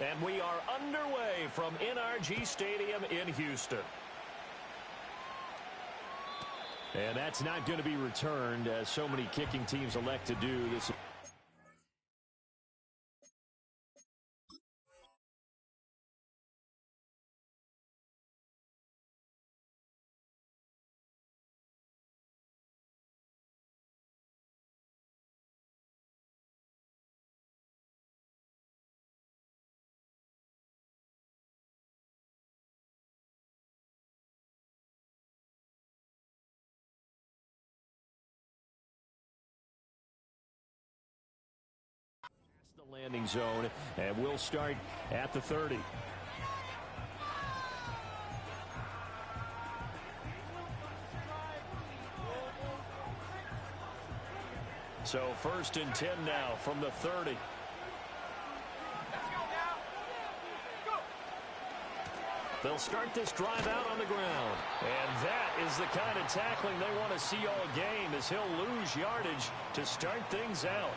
And we are underway from NRG Stadium in Houston. And that's not going to be returned, as so many kicking teams elect to do this. The landing zone, and we'll start at the 30. So 1st and 10 now from the 30. They'll start this drive out on the ground. And that is the kind of tackling they want to see all game, as he'll lose yardage to start things out.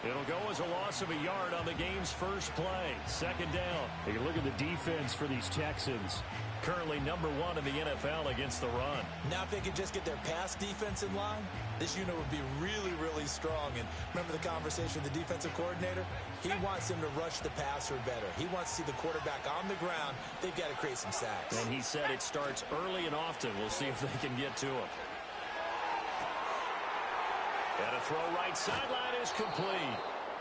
It'll go as a loss of a yard on the game's first play. 2nd down. Take a look at the defense for these Texans. Currently number 1 in the NFL against the run. Now if they could just get their pass defense in line, this unit would be really, really strong. And remember the conversation with the defensive coordinator? He wants them to rush the passer better. He wants to see the quarterback on the ground. They've got to create some sacks. And he said it starts early and often. We'll see if they can get to him. And a throw right sideline is complete.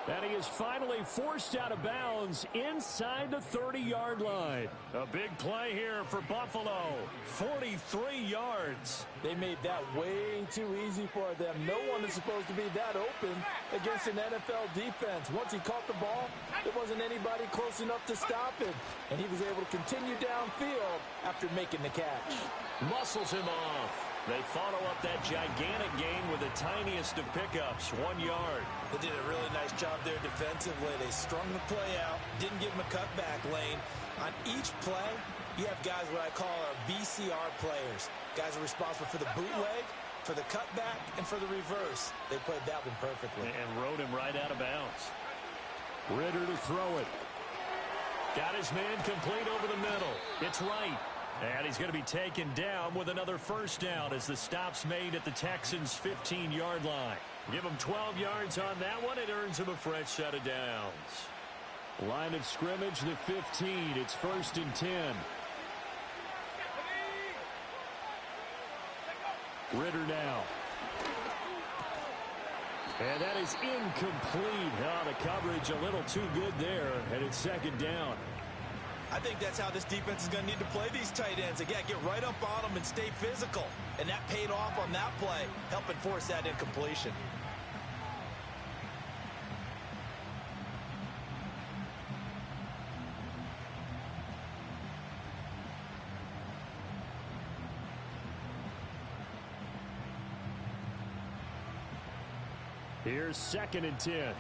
And he is finally forced out of bounds inside the 30-yard line. A big play here for Buffalo. 43 yards. They made that way too easy for them. No one is supposed to be that open against an NFL defense. Once he caught the ball, there wasn't anybody close enough to stop him. And he was able to continue downfield after making the catch. Muscles him off. They follow up that gigantic gain with the tiniest of pickups, 1 yard. They did a really nice job there defensively. They strung the play out, didn't give him a cutback lane. On each play, you have guys what I call our BCR players. Guys are responsible for the bootleg, for the cutback, and for the reverse. They played that one perfectly. And rode him right out of bounds. Ritter to throw it. Got his man complete over the middle. It's right. And he's going to be taken down with another 1st down as the stop's made at the Texans' 15-yard line. Give him 12 yards on that one. It earns him a fresh set of downs. Line of scrimmage, the 15. It's 1st and 10. Ritter now. And that is incomplete. Oh, the coverage a little too good there, and it's 2nd down. I think that's how this defense is going to need to play these tight ends. Again, get right up on them and stay physical. And that paid off on that play, helping force that incompletion. Here's 2nd and 10.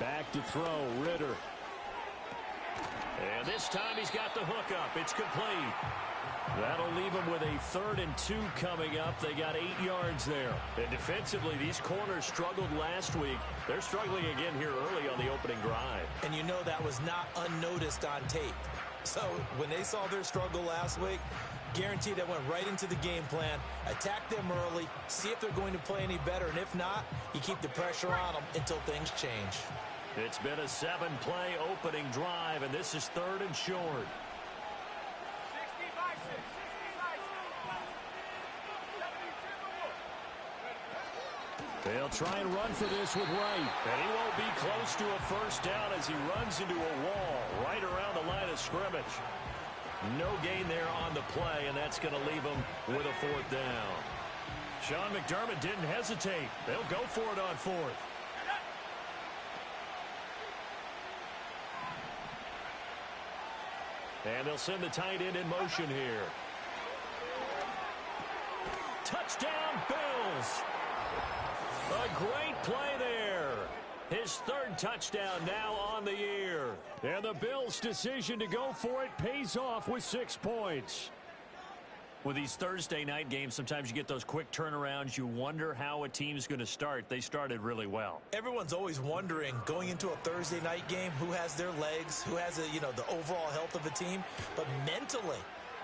Back to throw, Ritter. And this time he's got the hookup. It's complete. That'll leave him with a 3rd and 2 coming up. They got 8 yards there. And defensively, these corners struggled last week. They're struggling again here early on the opening drive. And you know that was not unnoticed on tape. So when they saw their struggle last week, guaranteed that went right into the game plan. Attack them early, see if they're going to play any better. And if not, you keep the pressure on them until things change. It's been a 7-play opening drive, and this is 3rd and short. They'll try and run for this with Wright. And he won't be close to a 1st down as he runs into a wall right around the line of scrimmage. No gain there on the play, and that's going to leave him with a 4th down. Sean McDermott didn't hesitate. They'll go for it on 4th. And they'll send the tight end in motion here. Touchdown, Bills! A great play there. his third touchdown now on the year. And the Bills' decision to go for it pays off with 6 points. With these Thursday night games, sometimes you get those quick turnarounds. You wonder how a team's going to start. They started really well. Everyone's always wondering, going into a Thursday night game, who has their legs, who has the overall health of a team. But mentally,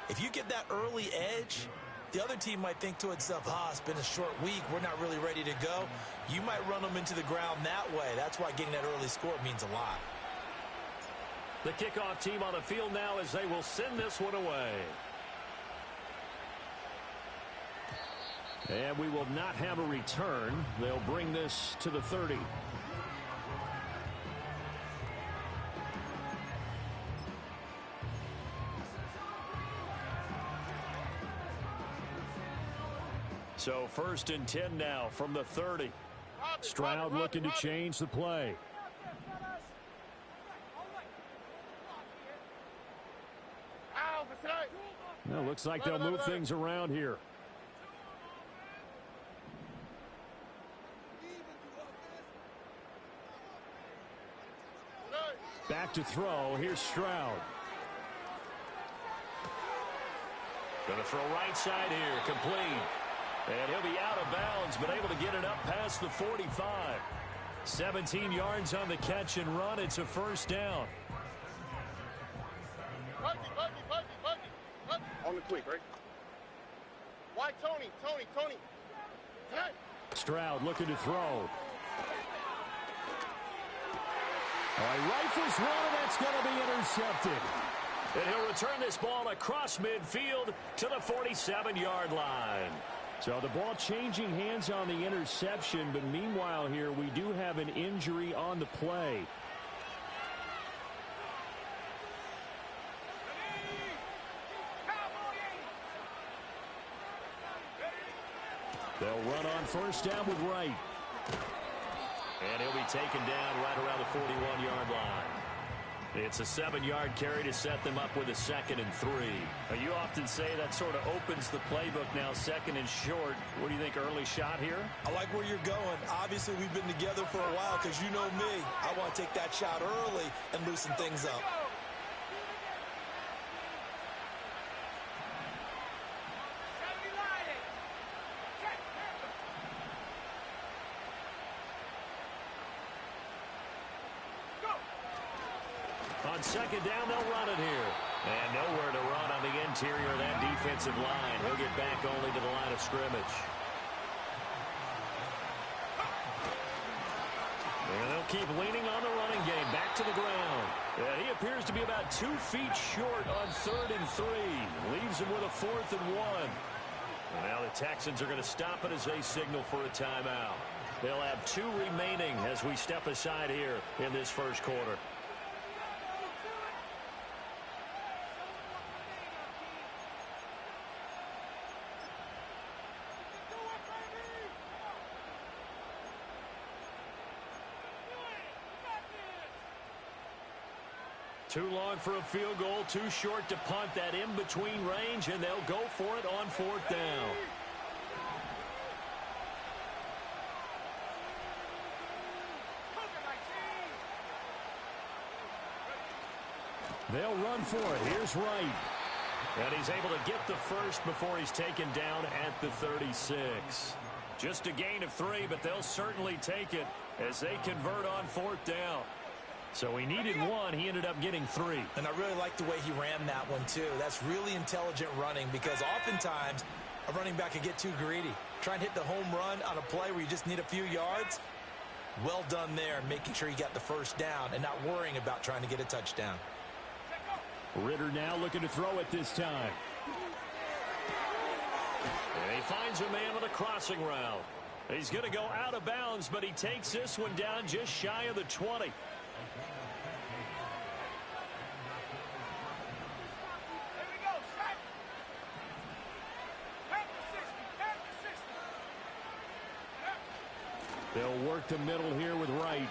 if you get that early edge, the other team might think to itself, it's been a short week. We're not really ready to go. You might run them into the ground that way. That's why getting that early score means a lot. The kickoff team on the field now as they will send this one away. And we will not have a return. They'll bring this to the 30. So 1st and 10 now from the 30. Stroud looking to change the play. Well, looks like they'll move things around here. Back to throw. Here's Stroud. Going to throw right side here. Complete. And he'll be out of bounds, but able to get it up past the 45. 17 yards on the catch and run. It's a first down. On the quick, right? Why Tony? Hey. Stroud looking to throw. He rifles one, and that's going to be intercepted. And he'll return this ball across midfield to the 47-yard line. So the ball changing hands on the interception, but meanwhile here we do have an injury on the play. They'll run on first down with Wright. And he'll be taken down right around the 41-yard line. It's a 7-yard carry to set them up with a 2nd and 3. Now, you often say that sort of opens the playbook now, 2nd and short. What do you think, early shot here? I like where you're going. Obviously, we've been together for a while because you know me. I want to take that shot early and loosen things up. On 2nd down, they'll run it here. And nowhere to run on the interior of that defensive line. He'll get back only to the line of scrimmage. And they'll keep leaning on the running game. Back to the ground. And he appears to be about 2 feet short on 3rd and 3. Leaves him with a 4th and 1. And now the Texans are going to stop it as they signal for a timeout. They'll have 2 remaining as we step aside here in this first quarter. Too long for a field goal, too short to punt. That in-between range, and they'll go for it on 4th down. They'll run for it. Here's Wright. And he's able to get the first before he's taken down at the 36. Just a gain of 3, but they'll certainly take it as they convert on 4th down. So he needed 1. He ended up getting 3. And I really like the way he ran that one, too. That's really intelligent running because oftentimes a running back can get too greedy. Try and hit the home run on a play where you just need a few yards. Well done there, making sure he got the first down and not worrying about trying to get a touchdown. Ritter now looking to throw it this time. And he finds a man on the crossing route. He's going to go out of bounds, but he takes this one down just shy of the 20. They'll work the middle here with Wright.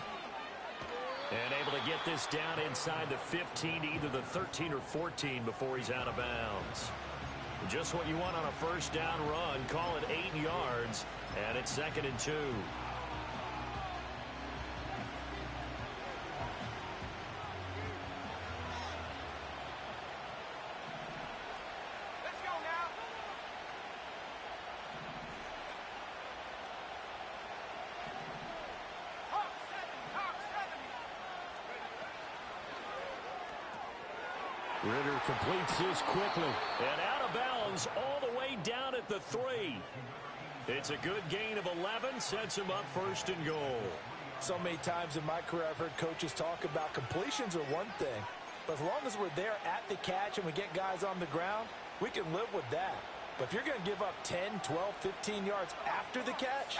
And able to get this down inside the 15 to either the 13 or 14 before he's out of bounds. Just what you want on a first down run. Call it 8 yards, and it's 2nd and 2. Ritter completes this quickly. And out of bounds all the way down at the 3. It's a good gain of 11. Sets him up first and goal. So many times in my career I've heard coaches talk about completions are one thing. But as long as we're there at the catch and we get guys on the ground, we can live with that. But if you're going to give up 10, 12, 15 yards after the catch,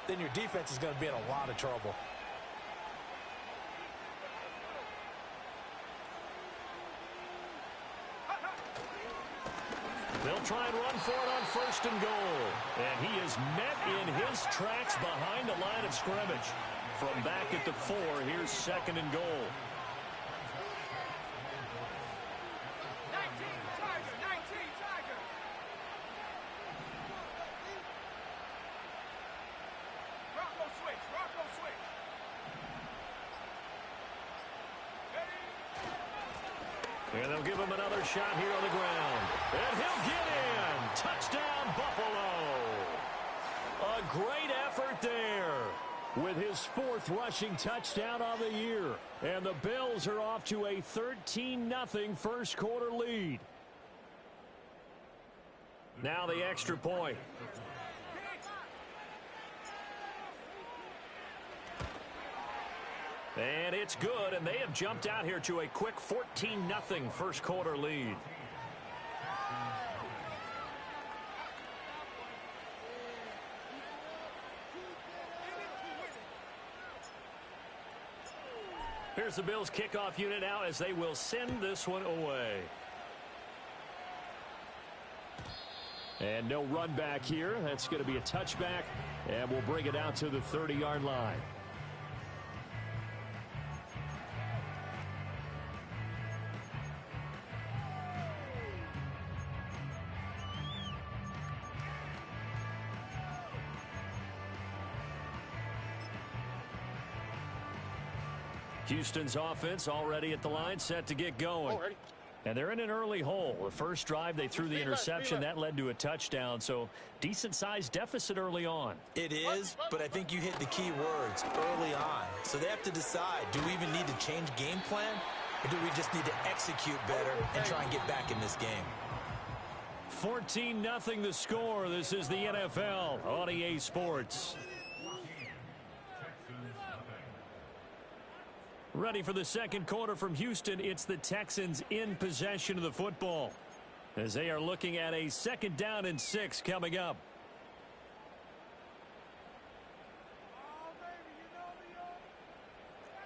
then your defense is going to be in a lot of trouble. They'll try and run for it on first and goal. And he is met in his tracks behind the line of scrimmage. From back at the 4, here's second and goal. And they'll give him another shot here on the ground. And he'll get in. Touchdown, Buffalo. A great effort there with his 4th rushing touchdown on the year. And the Bills are off to a 13-0 first quarter lead. Now the extra point. And it's good, and they have jumped out here to a quick 14-0 first quarter lead. Here's the Bills kickoff unit now as they will send this one away. And no run back here. That's going to be a touchback, and we'll bring it out to the 30-yard line. Houston's offense already at the line, set to get going. And they're in an early hole. The first drive, they threw the interception. That led to a touchdown, so decent-sized deficit early on. It is, but I think you hit the key words, early on. So they have to decide, do we even need to change game plan, or do we just need to execute better and try and get back in this game? 14-0 the score. This is the NFL on EA Sports. Ready for the second quarter from Houston. It's the Texans in possession of the football as they are looking at a 2nd down and 6 coming up.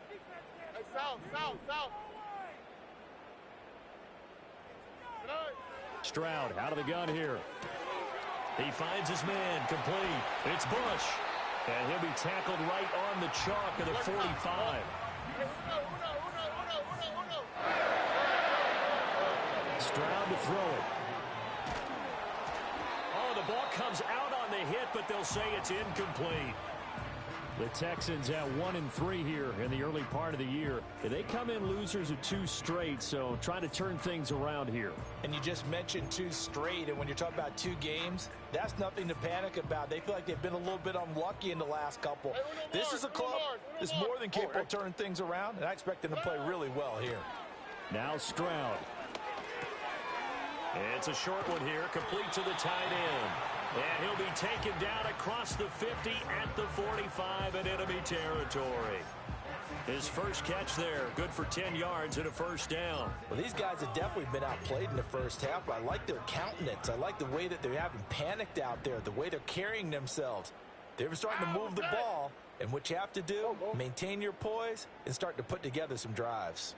Hey, south. Stroud out of the gun here. He finds his man complete. It's Bush. And he'll be tackled right on the chalk of the 45. Stroud to throw it. Oh, the ball comes out on the hit, but they'll say it's incomplete. The Texans at 1-3 here in the early part of the year. They come in losers of 2 straight, so trying to turn things around here. And you just mentioned 2 straight, and when you're talking about 2 games, that's nothing to panic about. They feel like they've been a little bit unlucky in the last couple. This is a club that's more than capable of turning things around, and I expect them to play really well here. Now Stroud. It's a short one here, complete to the tight end. And he'll be taken down across the 50 at the 45 in enemy territory. His first catch there, good for 10 yards and a first down. Well, these guys have definitely been outplayed in the first half. I like their countenance. I like the way that they haven't panicked out there, the way they're carrying themselves. They're starting to move the ball, and what you have to do, maintain your poise and start to put together some drives.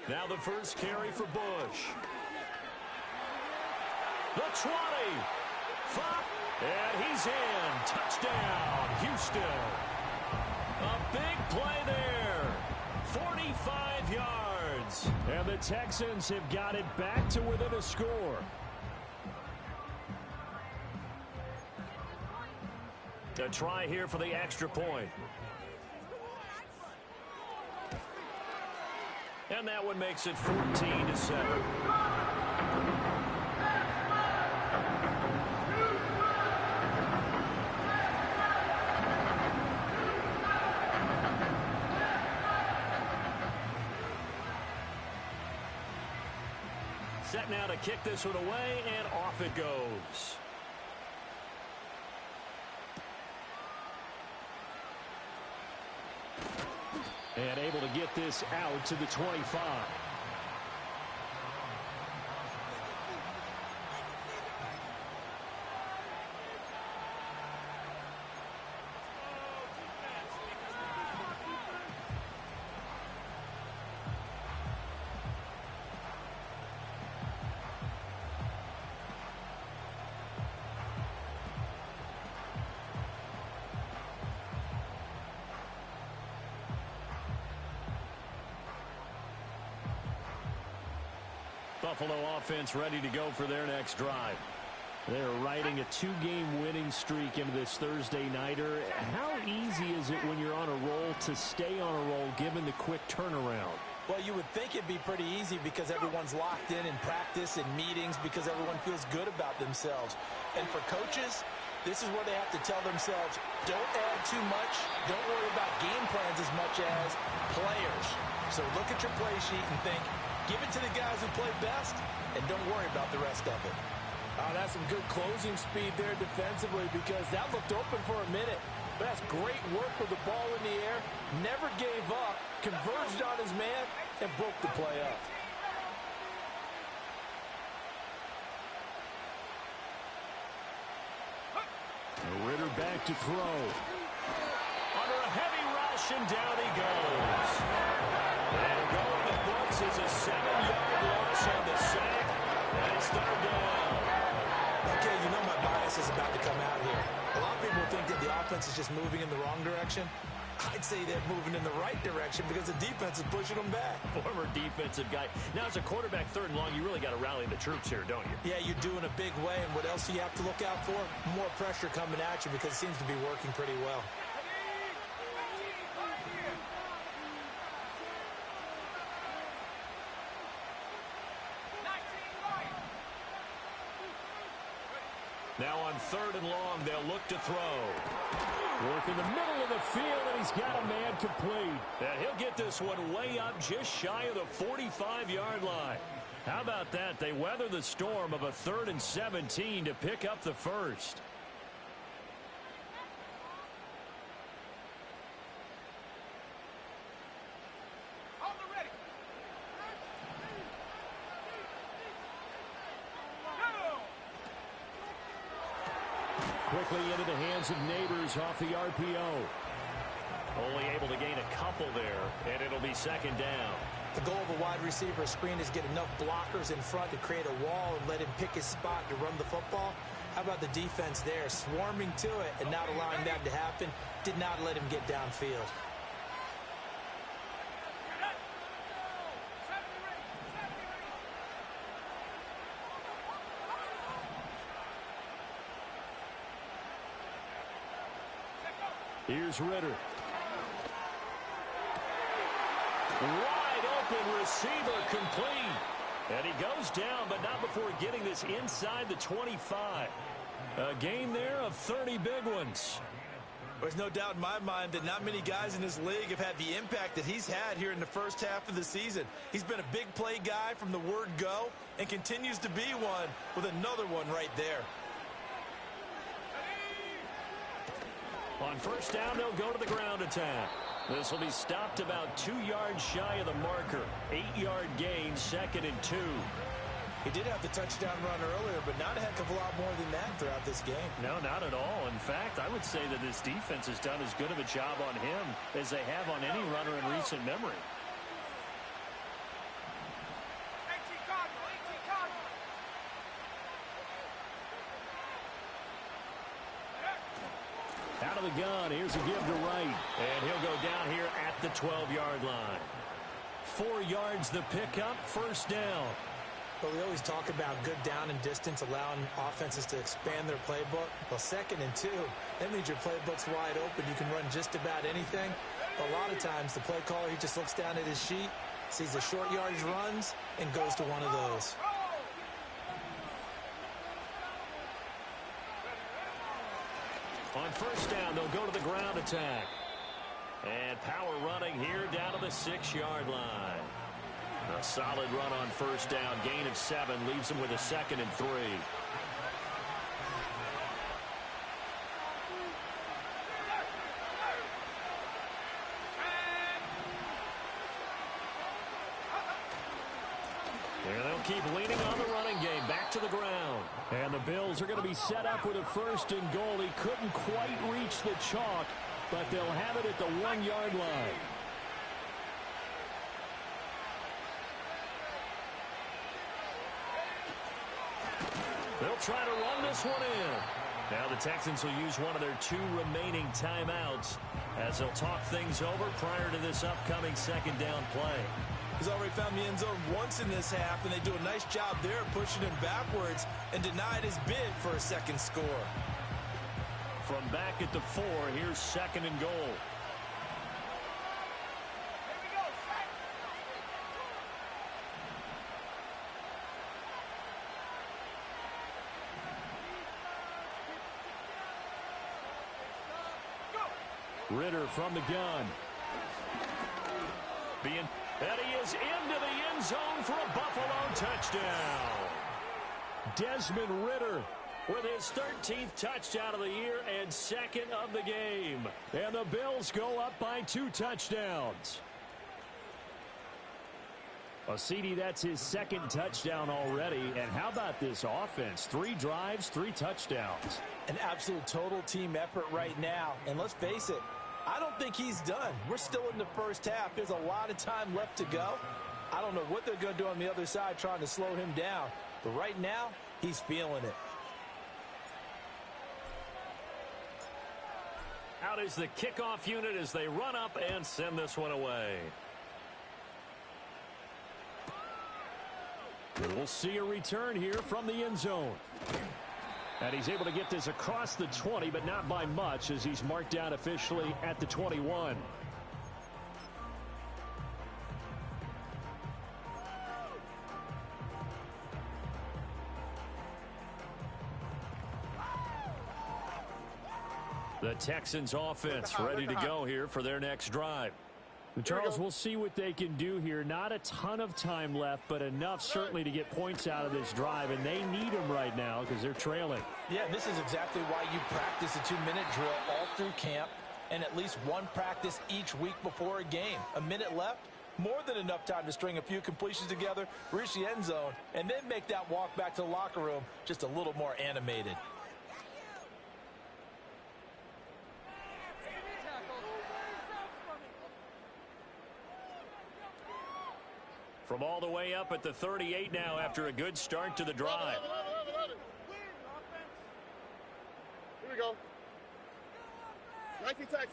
Now the first carry for Bush. The 20. And he's in. Touchdown, Houston. A big play there. 45 yards. And the Texans have got it back to within a score. A try here for the extra point. And that one makes it 14-7. set now to kick this one away, and off it goes. And able to get this out to the 25. Buffalo offense ready to go for their next drive. They're riding a 2-game winning streak into this Thursday nighter. How easy is it when you're on a roll to stay on a roll given the quick turnaround? Well, you would think it'd be pretty easy because everyone's locked in practice and meetings because everyone feels good about themselves. And for coaches, this is where they have to tell themselves, don't add too much, don't worry about game plans as much as players. So look at your play sheet and think, give it to the guys who play best, and don't worry about the rest of it. Oh, that's some good closing speed there defensively because that looked open for a minute. But that's great work with the ball in the air. Never gave up, converged on his man, and broke the play up. Ritter back to throw. Under a heavy rush, and down he goes. And going the books is a 7-yard loss on the sack. And it's third down. Okay, you know my bias is about to come out here. A lot of people think that the offense is just moving in the wrong direction. I'd say they're moving in the right direction because the defense is pushing them back. Former defensive guy. Now, as a quarterback, third and long, you really got to rally the troops here, don't you? Yeah, you do in a big way. And what else do you have to look out for? More pressure coming at you because it seems to be working pretty well. Now on third and long, they'll look to throw. Work in the middle of the field, and he's got a man complete. And he'll get this one way up just shy of the 45-yard line. How about that? They weather the storm of a 3rd and 17 to pick up the first. Quickly into the hands of Neighbors off the RPO. Only able to gain a couple there, and it'll be second down. The goal of a wide receiver screen is get enough blockers in front to create a wall and let him pick his spot to run the football. How about the defense there, swarming to it and not allowing that to happen? Did not let him get downfield. Here's Ritter. Wide open receiver complete. And he goes down, but not before getting this inside the 25. A gain there of 30 big ones. There's no doubt in my mind that not many guys in this league have had the impact that he's had here in the first half of the season. He's been a big play guy from the word go and continues to be one with another one right there. On first down, they'll go to the ground attack. This will be stopped about 2 yards shy of the marker. 8-yard gain, 2nd and 2. He did have the touchdown run earlier, but not a heck of a lot more than that throughout this game. No, not at all. In fact, I would say that this defense has done as good of a job on him as they have on any runner in recent memory. Out of the gun, here's a give to Wright. And he'll go down here at the 12-yard line. 4 yards the pickup, first down. Well, we always talk about good down and distance, allowing offenses to expand their playbook. Well, 2nd and 2, that means your playbook's wide open. You can run just about anything. But a lot of times, the play caller, he just looks down at his sheet, sees the short yardage runs, and goes to one of those. On first down, they'll go to the ground attack. And power running here down to the 6-yard line. A solid run on first down. Gain of 7 leaves him with a 2nd and 3. And they'll keep leaning on the running game. Back to the ground. And the Bills are going to be set up with a 1st and goal. He couldn't quite reach the chalk, but they'll have it at the 1-yard line. They'll try to run this one in. Now the Texans will use one of their 2 remaining timeouts as they'll talk things over prior to this upcoming 2nd down play. He's already found the end zone once in this half, and they do a nice job there pushing him backwards and denied his bid for a 2nd score. From back at the 4, here's 2nd and goal. Ritter from the gun. And he is into the end zone for a Buffalo touchdown. Desmond Ritter with his 13th touchdown of the year and 2nd of the game. And the Bills go up by 2 touchdowns. CD, that's his 2nd touchdown already. And how about this offense? 3 drives, 3 touchdowns. An absolute total team effort right now. And let's face it, I don't think he's done. We're still in the first half. There's a lot of time left to go. I don't know what they're going to do on the other side trying to slow him down. But right now, he's feeling it. Out is the kickoff unit as they run up and send this one away. We'll see a return here from the end zone. And he's able to get this across the 20, but not by much as he's marked down officially at the 21. The Texans offense ready to go here for their next drive. Charles, we'll see what they can do here. Not a ton of time left, but enough certainly to get points out of this drive, and they need them right now because they're trailing. Yeah, this is exactly why you practice a 2-minute drill all through camp and at least one practice each week before a game. A minute left, more than enough time to string a few completions together, reach the end zone, and then make that walk back to the locker room just a little more animated. From all the way up at the 38 now after a good start to the drive. Here we go. 19 Texans.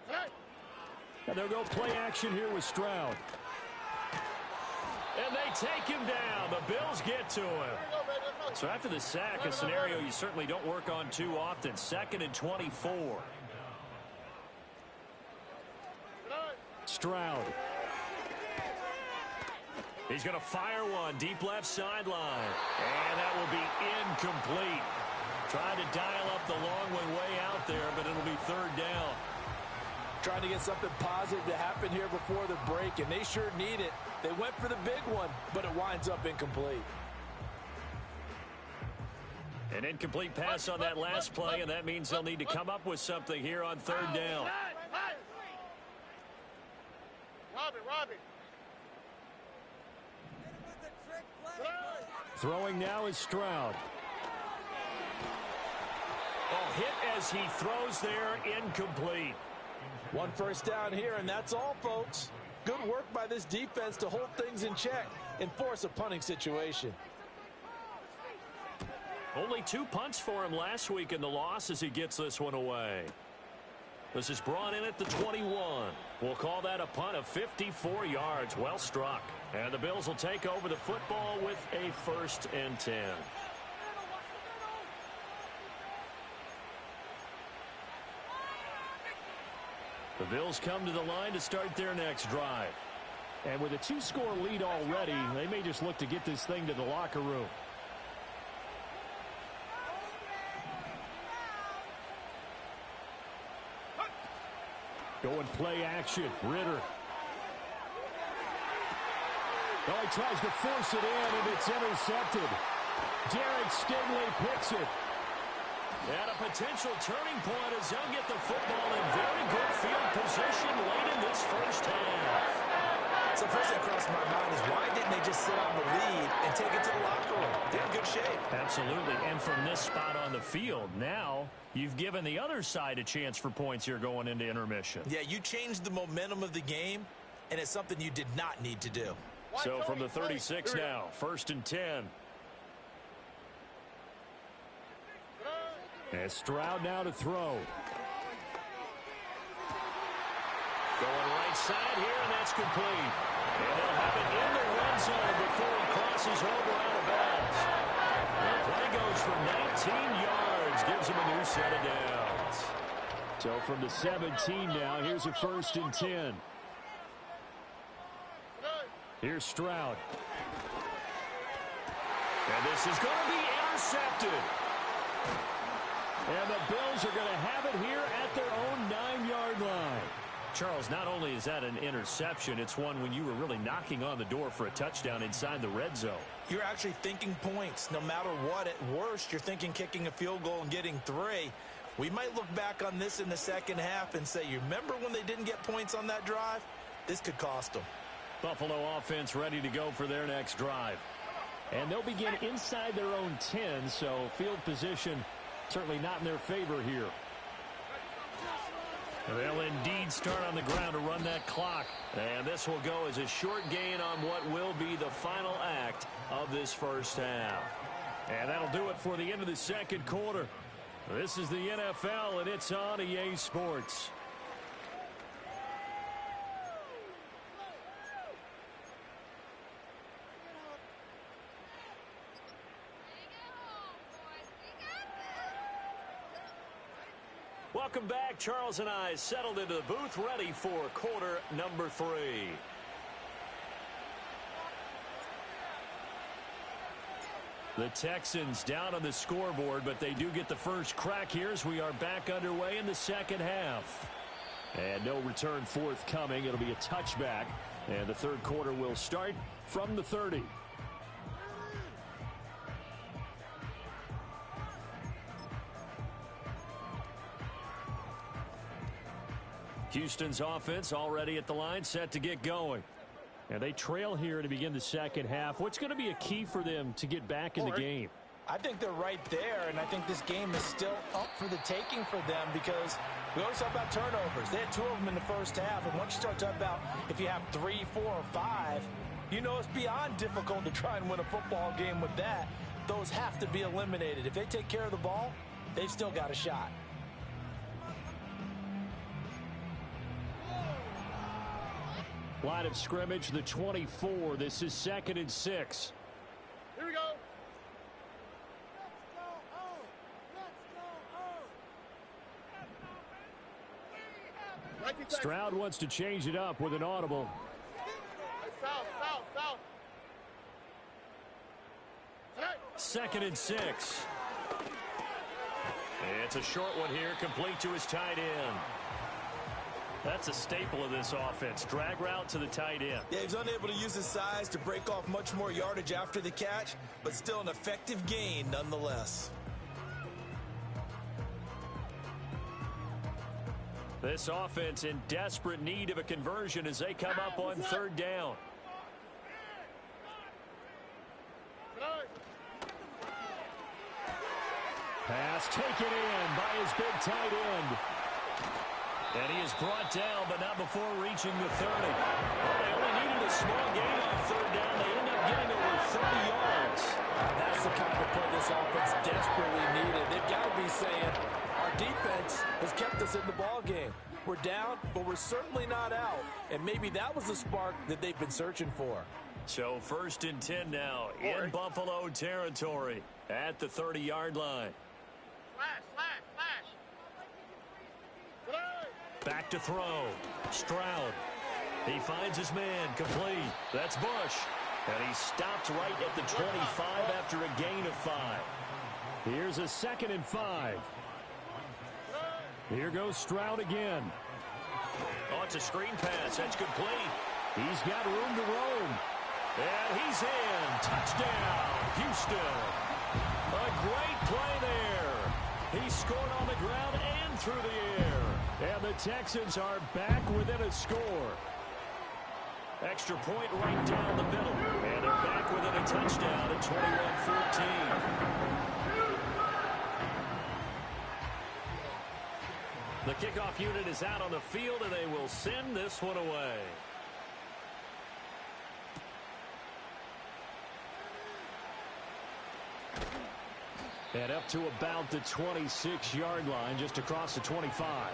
Hey. And they'll go play action here with Stroud. And they take him down. The Bills get to him. So after the sack, a scenario you certainly don't work on too often. 2nd and 24. Stroud. He's going to fire one deep left sideline. And that will be incomplete. Trying to dial up the long way out there, but it'll be 3rd down. Trying to get something positive to happen here before the break, and they sure need it. They went for the big one, but it winds up incomplete. An incomplete pass on that last play, and that means they'll need to come up with something here on 3rd down. Robin. Throwing now is Stroud. Oh, hit as he throws there, incomplete. 1 first down here, and that's all, folks. Good work by this defense to hold things in check and force a punting situation. Only 2 punts for him last week in the loss as he gets this one away. This is brought in at the 21. We'll call that a punt of 54 yards. Well struck. And the Bills will take over the football with a 1st and 10. The Bills come to the line to start their next drive. And with a 2-score lead already, they may just look to get this thing to the locker room. Going play action. Ritter. Oh, he tries to force it in, and it's intercepted. Derek Stingley picks it. And a potential turning point as they'll get the football in very good field position late in this first half. So first thing crossed my mind is why didn't they just sit on the lead and take it to the locker room? They're in good shape. Absolutely. And from this spot on the field, now you've given the other side a chance for points here going into intermission. Yeah, you changed the momentum of the game, and it's something you did not need to do. So from the 36 now, 1st and 10. And Stroud now to throw. Going right side here, and that's complete. And they'll have it in the red zone before he crosses over out of bounds. The play goes for 19 yards, gives him a new set of downs. So from the 17 now, here's a 1st and 10. Here's Stroud. And this is going to be intercepted. And the Bills are going to have it here at their own 9-yard line. Charles, not only is that an interception, it's one when you were really knocking on the door for a touchdown inside the red zone. You're actually thinking points. No matter what, at worst, you're thinking kicking a field goal and getting 3. We might look back on this in the second half and say, you remember when they didn't get points on that drive? This could cost them. Buffalo offense ready to go for their next drive. And they'll begin inside their own 10, so field position certainly not in their favor here. They'll indeed start on the ground to run that clock. And this will go as a short gain on what will be the final act of this first half. And that'll do it for the end of the second quarter. This is the NFL, and it's on EA Sports. Welcome back. Charles and I settled into the booth, ready for quarter number 3. The Texans down on the scoreboard, but they do get the first crack here as we are back underway in the second half. And no return forthcoming. It'll be a touchback. And the third quarter will start from the 30. Houston's offense already at the line, set to get going. And they trail here to begin the second half. What's going to be a key for them to get back in the game? I think they're right there, and I think this game is still up for the taking for them because we always talk about turnovers. They had 2 of them in the first half, and once you start talking about if you have 3, 4, or 5, you know it's beyond difficult to try and win a football game with that. Those have to be eliminated. If they take care of the ball, they've still got a shot. Line of scrimmage, the 24. This is 2nd and 6. Here we go. Stroud wants to change it up with an audible. South. 2nd and 6. It's a short one here, complete to his tight end. That's a staple of this offense. Drag route to the tight end. Yeah, he's unable to use his size to break off much more yardage after the catch, but still an effective gain nonetheless. This offense in desperate need of a conversion as they come up on 3rd down. Pass taken in by his big tight end. And he is brought down, but not before reaching the 30. Well, they only needed a small gain on 3rd down. They end up getting over 30 yards. That's the kind of play this offense desperately needed. They've got to be saying, our defense has kept us in the ball game. We're down, but we're certainly not out. And maybe that was the spark that they've been searching for. So 1st and 10 now in Buffalo territory at the 30-yard line. Flash. Back to throw. Stroud. He finds his man. Complete. That's Bush. And he stopped right at the 25 after a gain of 5. Here's a 2nd and 5. Here goes Stroud again. Oh, it's a screen pass. That's complete. He's got room to roam. And he's in. Touchdown, Houston. A great play there. He scored on the ground and through the air. And the Texans are back within a score. Extra point right down the middle. And they're back within a touchdown at 21-14. The kickoff unit is out on the field, and they will send this one away. And up to about the 26-yard line, just across the 25.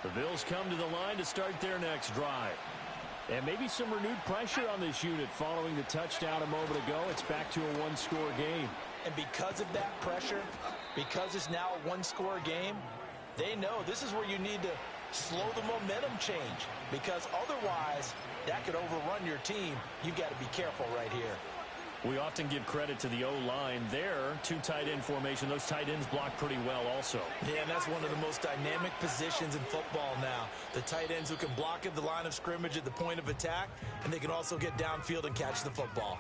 The Bills come to the line to start their next drive. And maybe some renewed pressure on this unit following the touchdown a moment ago. It's back to a one-score game. And because of that pressure, because it's now a one-score game, they know this is where you need to slow the momentum change. Because otherwise, that could overrun your team. You've got to be careful right here. We often give credit to the O-line there. Two tight end formation. Those tight ends block pretty well also. Yeah, and that's one of the most dynamic positions in football now. The tight ends who can block at the line of scrimmage at the point of attack, and they can also get downfield and catch the football.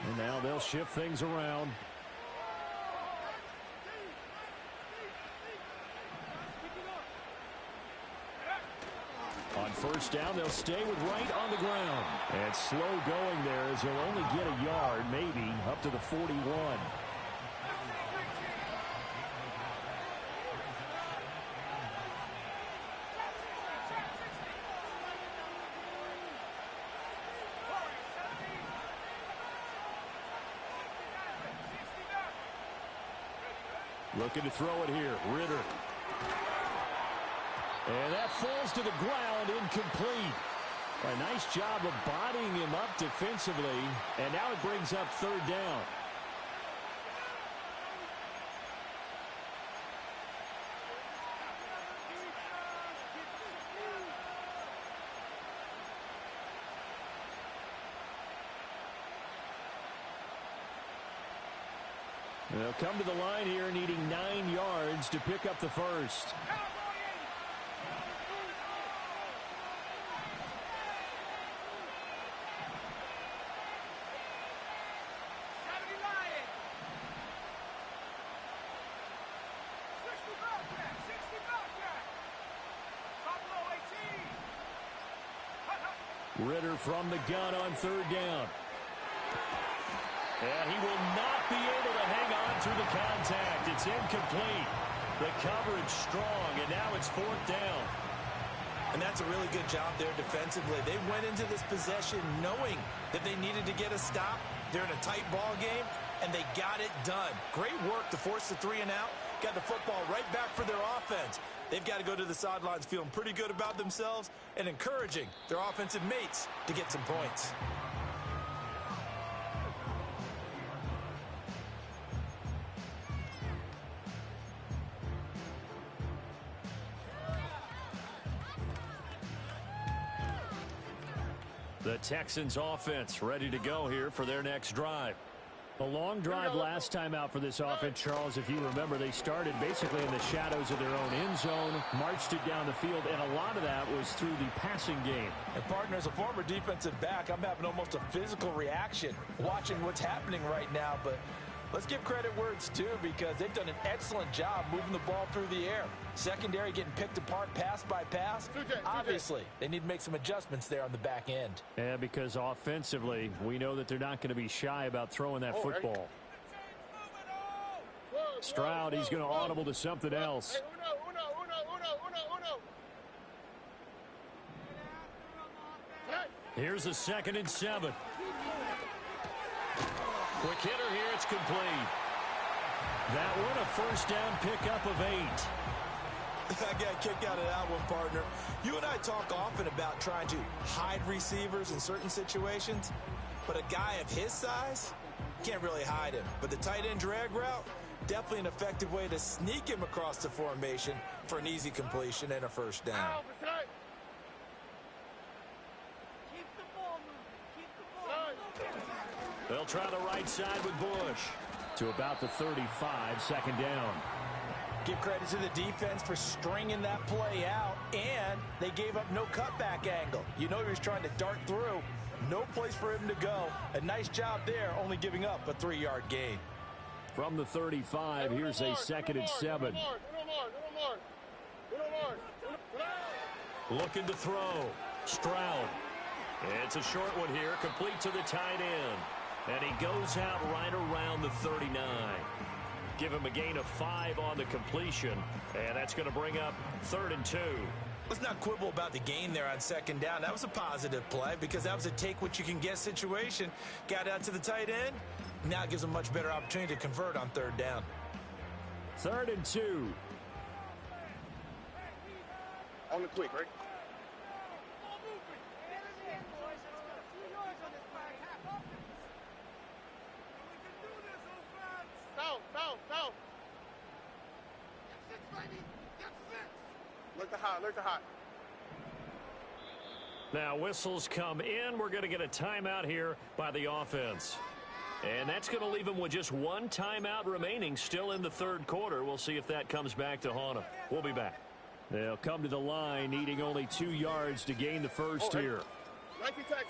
And now they'll shift things around. On first down, they'll stay with Wright on the ground. And slow going there as he'll only get a yard, maybe, up to the 41. Looking to throw it here, Ritter. And that falls to the ground, incomplete. A nice job of bodying him up defensively, and now it brings up third down. They'll come to the line here needing 9 yards to pick up the first. Ritter from the gun on third down. And he will not be able to hang on through the contact. It's incomplete. The coverage strong, and now it's fourth down. And that's a really good job there defensively. They went into this possession knowing that they needed to get a stop. They're in a tight ball game, and they got it done. Great work to force the 3 and out. Got the football right back for their offense. They've got to go to the sidelines feeling pretty good about themselves and encouraging their offensive mates to get some points. The Texans offense ready to go here for their next drive. A long drive last time out for this offense, Charles. If you remember, they started basically in the shadows of their own end zone, marched it down the field, and a lot of that was through the passing game. And, partner, as a former defensive back, I'm having almost a physical reaction watching what's happening right now. But let's give credit where it's due, because they've done an excellent job moving the ball through the air. Secondary getting picked apart pass by pass. Obviously, they need to make some adjustments there on the back end. Yeah, because offensively, we know that they're not going to be shy about throwing that football. Stroud, he's going to audible to something else. Here's a 2nd and 7. Quick hitter here, it's complete. That one a first down pickup of 8. I got a kick out of that one, partner. You and I talk often about trying to hide receivers in certain situations, but a guy of his size can't really hide him. But the tight end drag route, definitely an effective way to sneak him across the formation for an easy completion and a first down. They'll try the right side with Bush. To about the 35, second down. Give credit to the defense for stringing that play out, and they gave up no cutback angle. You know he was trying to dart through. No place for him to go. A nice job there, only giving up a 3-yard gain. From the 35, here's a second and 7. Looking to throw. Stroud. It's a short one here, complete to the tight end. And he goes out right around the 39. Give him a gain of 5 on the completion, and that's going to bring up 3rd and 2. Let's not quibble about the gain there on second down. That was a positive play because that was a take-what-you-can-get situation. Got out to the tight end. Now it gives them a much better opportunity to convert on 3rd down. 3rd and 2. On the quick, right? South. Look to hot. Now whistles come in. We're going to get a timeout here by the offense. And that's going to leave them with just 1 timeout remaining still in the 3rd quarter. We'll see if that comes back to haunt them. We'll be back. They'll come to the line, needing only 2 yards to gain the first here. 19 Texans.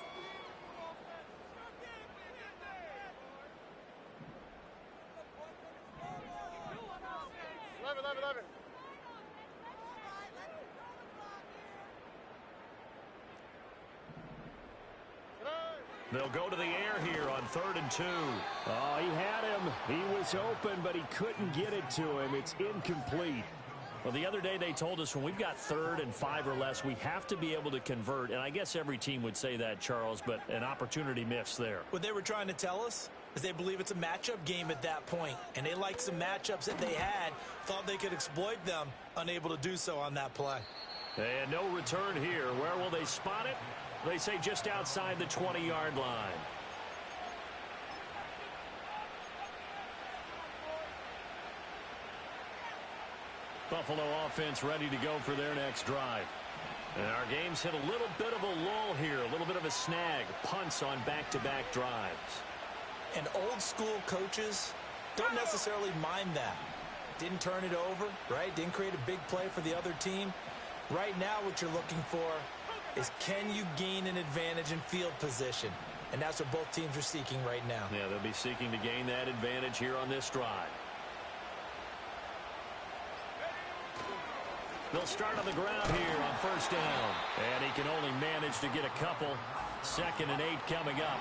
They'll go to the air here on 3rd and 2. Oh, he had him. He was open, but he couldn't get it to him. It's incomplete. Well, the other day they told us when we've got 3rd and 5 or less, we have to be able to convert. And I guess every team would say that, Charles, but an opportunity missed there. What they were trying to tell us is they believe it's a matchup game at that point. And they liked some matchups that they had, thought they could exploit them, unable to do so on that play. And no return here. Where will they spot it? They say just outside the 20-yard line. Buffalo offense ready to go for their next drive. And our game's hit a little bit of a lull here, a little bit of a snag. Punts on back-to-back drives. And old-school coaches don't necessarily mind that. Didn't turn it over, right? Didn't create a big play for the other team. Right now what you're looking for is can you gain an advantage in field position? And that's what both teams are seeking right now. Yeah, they'll be seeking to gain that advantage here on this drive. They'll start on the ground here on 1st down. And he can only manage to get a couple. 2nd and 8 coming up.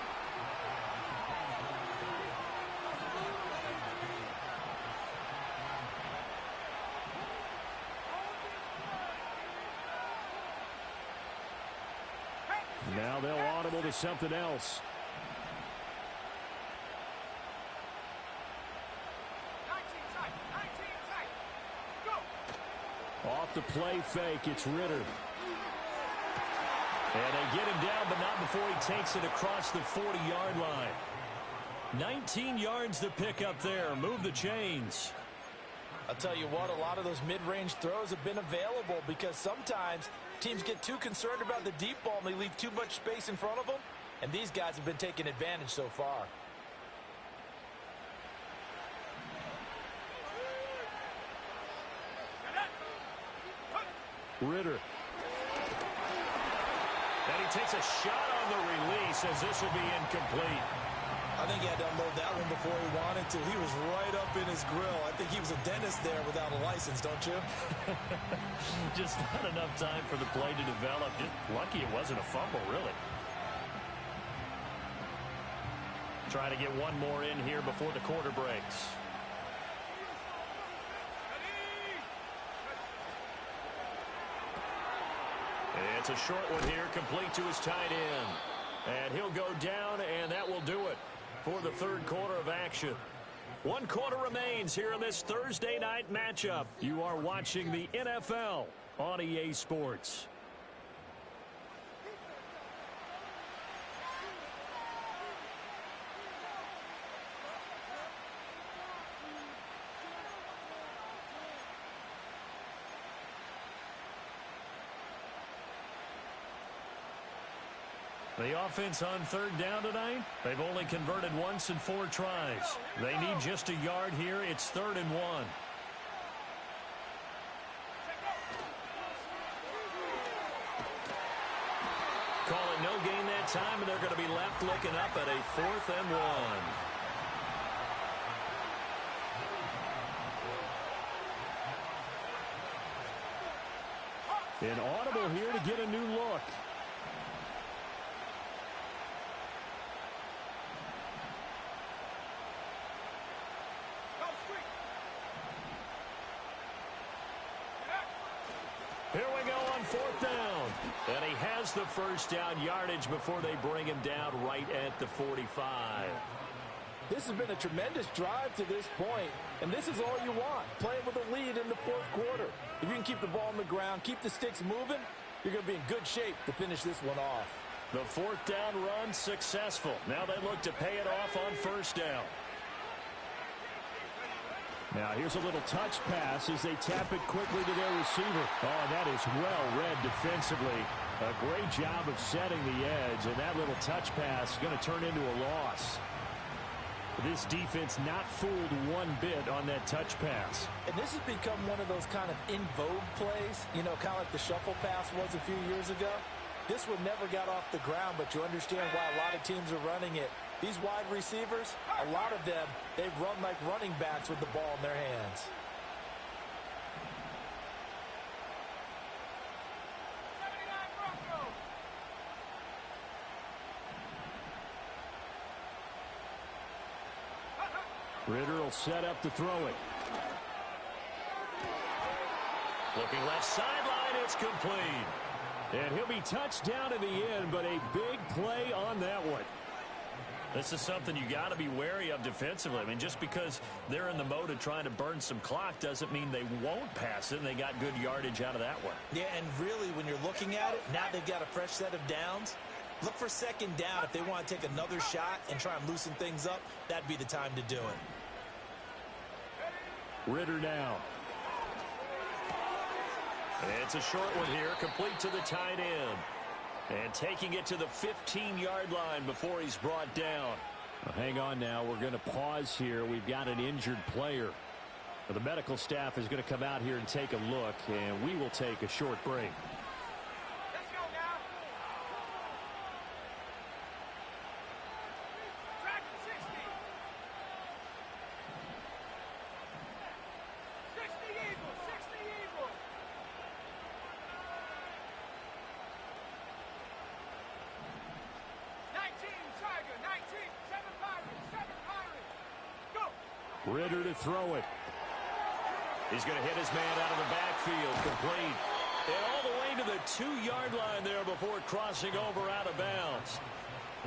Now they'll audible to something else. Off the play fake, it's Ritter. And they get him down, but not before he takes it across the 40-yard line. 19 yards to pick up there. Move the chains. I'll tell you what, a lot of those mid-range throws have been available because sometimes teams get too concerned about the deep ball and they leave too much space in front of them. And these guys have been taking advantage so far. Ritter. And he takes a shot on the release as this will be incomplete. I think he had to unload that one before he wanted to. He was right up in his grill. I think he was a dentist there without a license, don't you? Just not enough time for the play to develop. Just lucky it wasn't a fumble, really. Trying to get one more in here before the quarter breaks. It's a short one here, complete to his tight end. And he'll go down, and that will do it for the 3rd quarter of action. 1 quarter remains here in this Thursday night matchup. You are watching the NFL on EA Sports. The offense on 3rd down tonight, they've only converted once in 4 tries. They need just a yard here. It's 3rd and 1. Call it no gain that time, and they're going to be left looking up at a 4th and 1. An audible here to get a new look. Here we go on 4th down. And he has the first down yardage before they bring him down right at the 45. This has been a tremendous drive to this point, and this is all you want, playing with a lead in the 4th quarter. If you can keep the ball on the ground, keep the sticks moving, you're going to be in good shape to finish this one off. The 4th down run successful. Now they look to pay it off on 1st down. Now here's a little touch pass as they tap it quickly to their receiver. Oh, that is well read defensively. A great job of setting the edge, and that little touch pass is going to turn into a loss. This defense not fooled one bit on that touch pass. And this has become one of those kind of in vogue plays, you know, kind of like the shuffle pass was a few years ago. This one never got off the ground, but you understand why a lot of teams are running it. These wide receivers, a lot of them, they've run like running backs with the ball in their hands. Ritter will set up to throw it. Looking left sideline, it's complete. And he'll be touched down in the end, but a big play on that one. This is something you got to be wary of defensively. I mean, just because they're in the mode of trying to burn some clock doesn't mean they won't pass it, and they got good yardage out of that one. Yeah, and really, when you're looking at it, now they've got a fresh set of downs. Look for 2nd down. If they want to take another shot and try and loosen things up, that'd be the time to do it. Ritter now. It's a short one here, complete to the tight end. And taking it to the 15-yard line before he's brought down. Well, hang on now. We're going to pause here. We've got an injured player. The medical staff is going to come out here and take a look, and we will take a short break. Let's go now. Track 60. 60 Eagles. 60 Eagles. 19 Tiger. 19. 7 Pirates. 7 Pirates. Go. Ritter to throw it. He's going to hit his man out of the backfield, complete. And all the way to the 2-yard line there before crossing over out of bounds.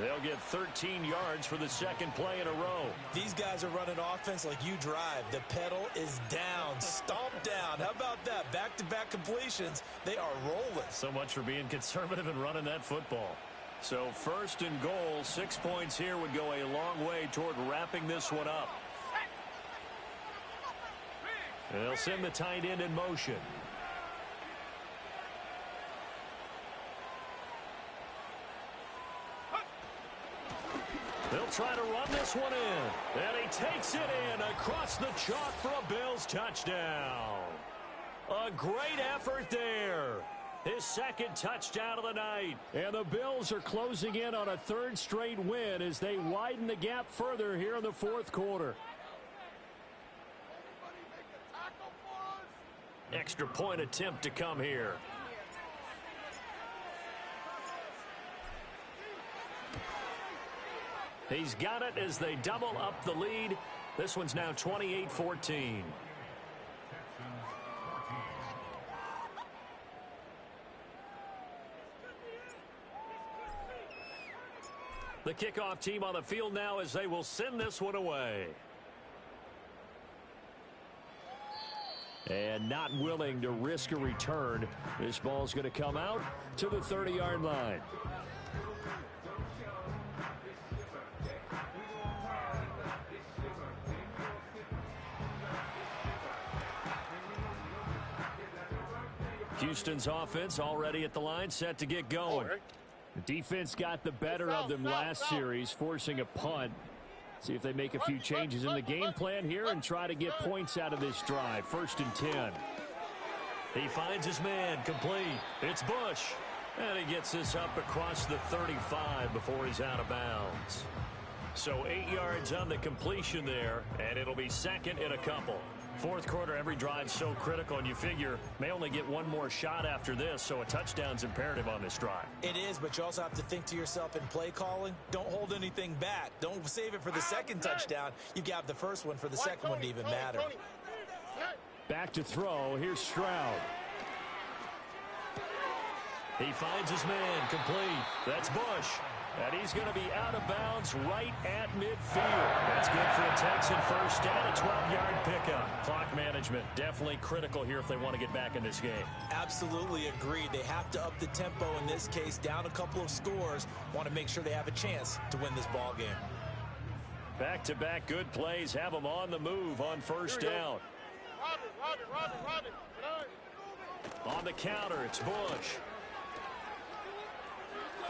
They'll get 13 yards for the 2nd play in a row. These guys are running offense like you drive. The pedal is down, stomped down. How about that? Back-to-back completions. They are rolling. So much for being conservative and running that football. So 1st and goal, 6 points here would go a long way toward wrapping this one up. And they'll send the tight end in motion. They'll try to run this one in. And he takes it in across the chalk for a Bills touchdown. A great effort there. His 2nd touchdown of the night. And the Bills are closing in on a 3rd straight win as they widen the gap further here in the 4th quarter. Extra point attempt to come here. He's got it as they double up the lead. This one's now 28-14. The kickoff team on the field now as they will send this one away. And not willing to risk a return. This ball's going to come out to the 30-yard line. Houston's offense already at the line, set to get going. The defense got the better of them last series, forcing a punt. See if they make a few changes in the game plan here and try to get points out of this drive. 1st and 10. He finds his man, complete. It's Bush. And he gets this up across the 35 before he's out of bounds. So 8 yards on the completion there, and it'll be 2nd and a couple. Fourth quarter, every drive's so critical, and you figure may only get one more shot after this, so a touchdown's imperative on this drive. It is, but you also have to think to yourself in play calling, don't hold anything back. Don't save it for the second touchdown. You've got the first one for the second one to even matter. Back to throw. Here's Stroud. He finds his man, complete. That's Bush. And he's going to be out of bounds right at midfield. That's good for a Texan first down, a 12-yard pickup. Clock management definitely critical here if they want to get back in this game. Absolutely agreed. They have to up the tempo in this case, down a couple of scores. Want to make sure they have a chance to win this ball game. Back-to-back good plays have them on the move on first down. On the counter, it's Bush.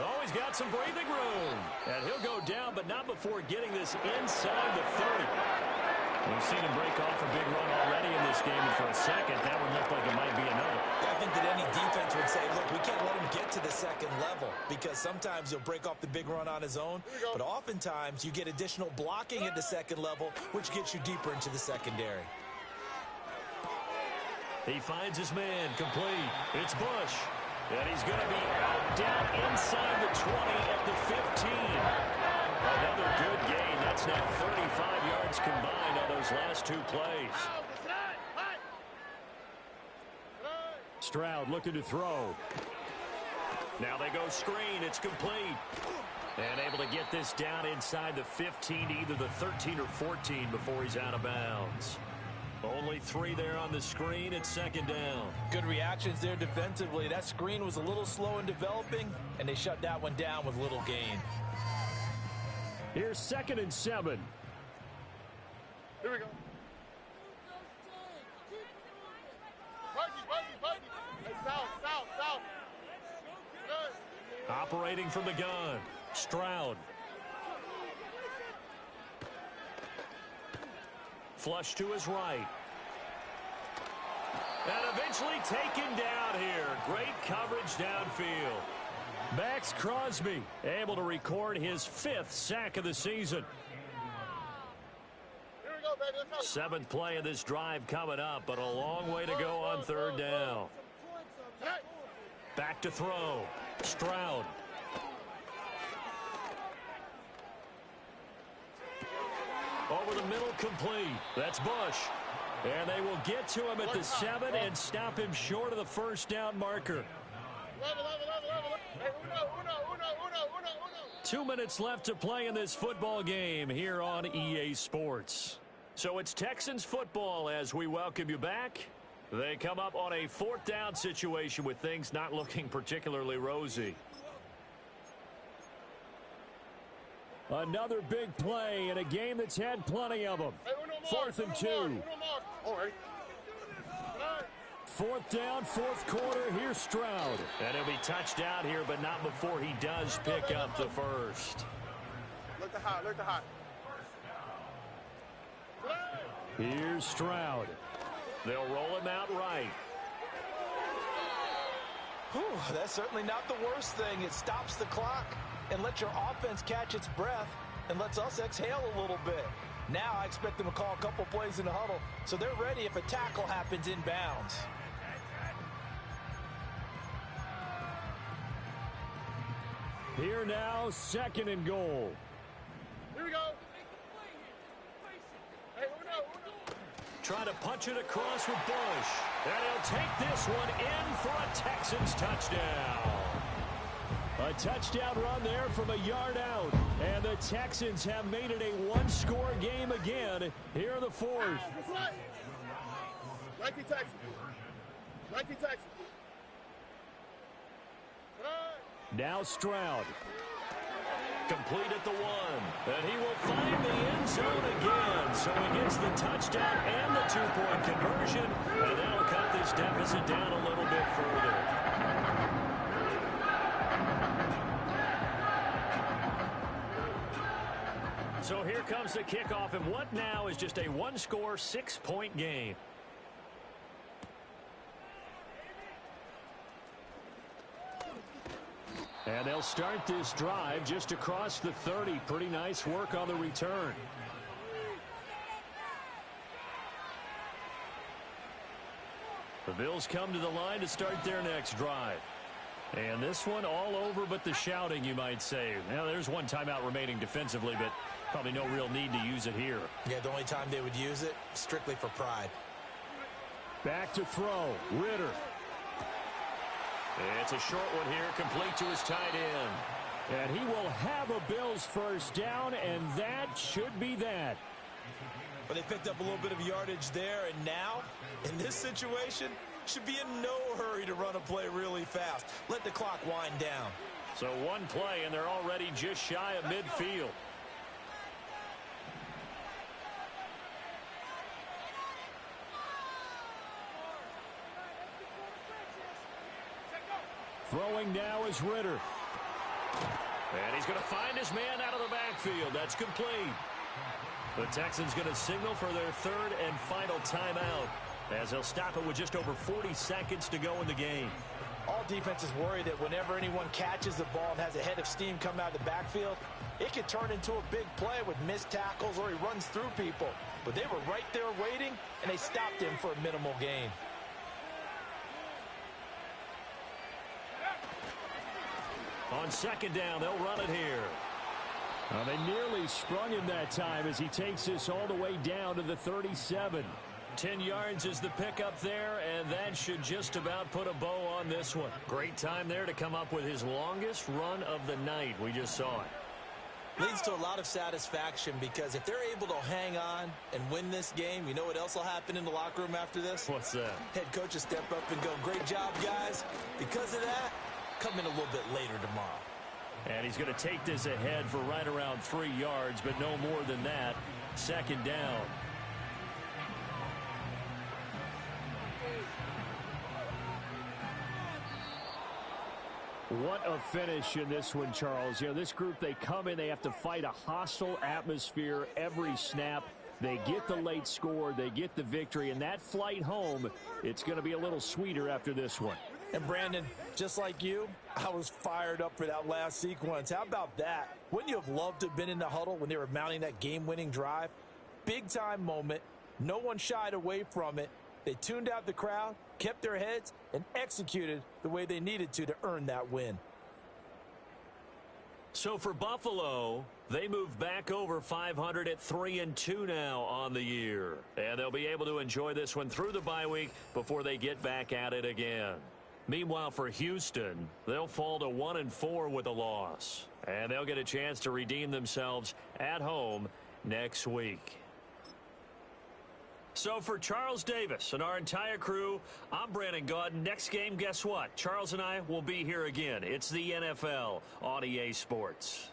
Oh, he's got some breathing room. And he'll go down, but not before getting this inside the 30. We've seen him break off a big run already in this game, and for a second, that would look like it might be another. I think that any defense would say, look, we can't let him get to the second level, because sometimes he'll break off the big run on his own, but oftentimes you get additional blocking at the second level, which gets you deeper into the secondary. He finds his man, complete. It's Bush. And he's going to be out down inside the 20 at the 15. Another good gain. That's now 35 yards combined on those last two plays. Stroud looking to throw. Now they go screen. It's complete. And able to get this down inside the 15 to either the 13 or 14 before he's out of bounds. Only 3 there on the screen. It's 2nd down. Good reactions there defensively. That screen was a little slow in developing, and they shut that one down with little gain. Here's 2nd and 7. Here we go. Hey, south. Operating from the gun. Stroud. Flush to his right. And eventually taken down here. Great coverage downfield. Max Crosby able to record his 5th sack of the season. Here we go, baby. Let's go. 7th play of this drive coming up, but a long way to go on 3rd down. Back to throw. Stroud. Over the middle, complete. That's Bush. And they will get to him at the 7 and stop him short of the first down marker. 2 minutes left to play in this football game here on EA Sports. So it's Texans football as we welcome you back. They come up on a 4th down situation with things not looking particularly rosy. Another big play in a game that's had plenty of them. 4th and 2. 4th down, 4th quarter. Here's Stroud. And he'll be touched out here, but not before he does pick up the first. Look to hot. Here's Stroud. They'll roll him out right. Whew, that's certainly not the worst thing. It stops the clock and lets your offense catch its breath and lets us exhale a little bit. Now I expect them to call a couple plays in the huddle so they're ready if a tackle happens inbounds. Here now, 2nd and goal. Here we go. Hey, Uno. Trying to punch it across with Bush. And he'll take this one in for a Texans touchdown. A touchdown run there from a yard out. And the Texans have made it a one-score game again here in the 4th. 19 Texans. 19 Texans. Now Stroud. Complete at the 1. And he will find the end zone again. So he gets the touchdown and the 2-point conversion. And that'll cut this deficit down a little bit further. So here comes the kickoff. And what now is just a one-score, 6-point game. And they'll start this drive just across the 30. Pretty nice work on the return. The Bills come to the line to start their next drive. And this one all over but the shouting, you might say. Now, there's one timeout remaining defensively, but probably no real need to use it here. Yeah, the only time they would use it, strictly for pride. Back to throw. Ritter. It's a short one here, complete to his tight end. And he will have a Bills first down, and that should be that. But they picked up a little bit of yardage there, and now, in this situation, should be in no hurry to run a play really fast. Let the clock wind down. So one play, and they're already just shy of midfield. Throwing now is Ritter. And he's going to find his man out of the backfield. That's complete. The Texans going to signal for their third and final timeout, as they'll stop it with just over 40 seconds to go in the game. All defenses worry that whenever anyone catches the ball and has a head of steam come out of the backfield, it could turn into a big play with missed tackles or he runs through people. But they were right there waiting, and they stopped him for a minimal gain. On second down, they'll run it here. Well, they nearly sprung him that time as he takes this all the way down to the 37. 10 yards is the pickup there, and that should just about put a bow on this one. Great time there to come up with his longest run of the night. We just saw it. Leads to a lot of satisfaction because if they're able to hang on and win this game, you know what else will happen in the locker room after this? What's that? Head coach will step up and go, great job, guys. Because of that, come in a little bit later tomorrow. And he's going to take this ahead for right around 3 yards, but no more than that. Second down. What a finish in this one, Charles. You know, this group, they come in, they have to fight a hostile atmosphere every snap. They get the late score, they get the victory, and that flight home, it's going to be a little sweeter after this one. And Brandon, just like you, I was fired up for that last sequence. How about that? Wouldn't you have loved to have been in the huddle when they were mounting that game-winning drive? Big-time moment. No one shied away from it. They tuned out the crowd, kept their heads, and executed the way they needed to earn that win. So for Buffalo, they move back over 500 at 3-2 now on the year. And they'll be able to enjoy this one through the bye week before they get back at it again. Meanwhile, for Houston, they'll fall to 1-4 with a loss. And they'll get a chance to redeem themselves at home next week. So for Charles Davis and our entire crew, I'm Brandon Gaudin. Next game, guess what? Charles and I will be here again. It's the NFL on EA Sports.